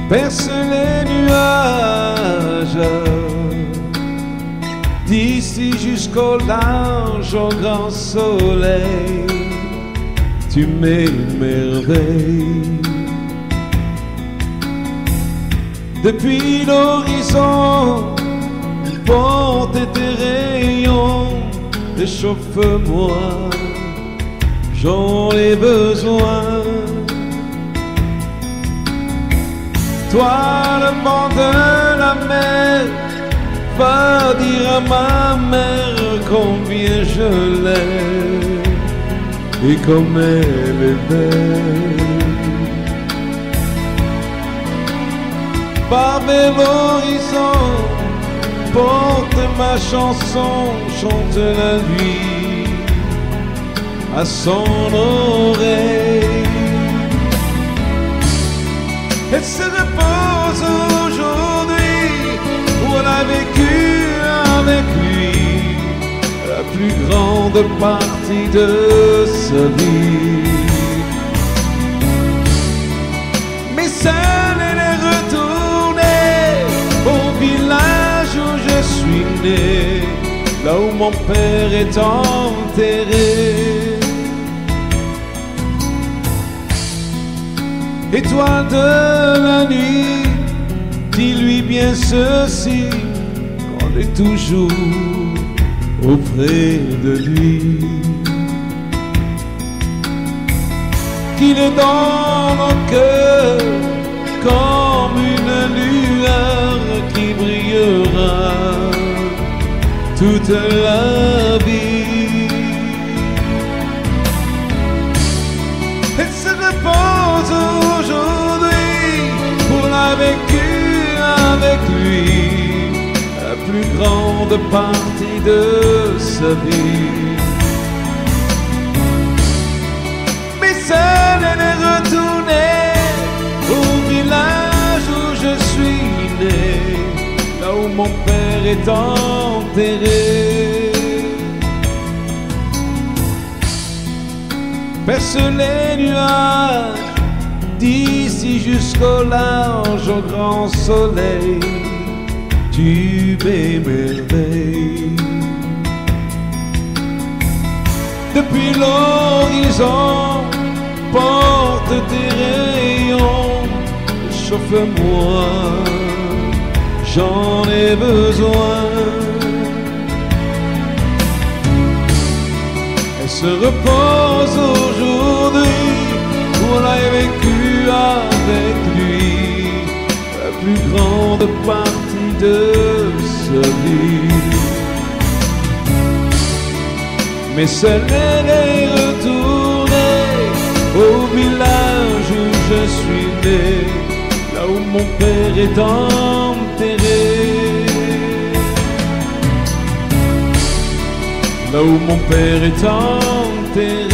perce les nuages, d'ici jusqu'au large, au grand soleil, tu m'émerveilles. Depuis l'horizon, porte tes rayons, réchauffe-moi, j'en ai besoin. Toi, le vent de la mer, va dire à ma mère combien je l'aime et comme elle est belle. Par vers l'horizon, porte ma chanson, chante la nuit à son oreille. Elle se repose aujourd'hui, on a vécu avec lui la plus grande partie de sa vie. Mais seule elle est retournée au village où je suis né, là où mon père est enterré. Étoile de la nuit, dis-lui bien ceci, qu'on est toujours auprès de lui, qu'il est dans nos cœurs comme une lueur qui brillera toute la vie. Elle se repose aujourd'hui pour la vécu avec lui la plus grande partie de sa vie. Mais seule elle est retournée au village où je suis né, là où mon père est enterré. Perce les nuages, d'ici jusqu'au large, au grand soleil, tu m'émerveilles. Depuis l'horizon, porte tes rayons, chauffe-moi, j'en ai besoin. Elle se repose aujourd'hui, on a vécu avec lui la plus grande partie de sa vie. Mais seule elle est retournée au village où je suis né, là où mon père est enterré, là où mon père est enterré.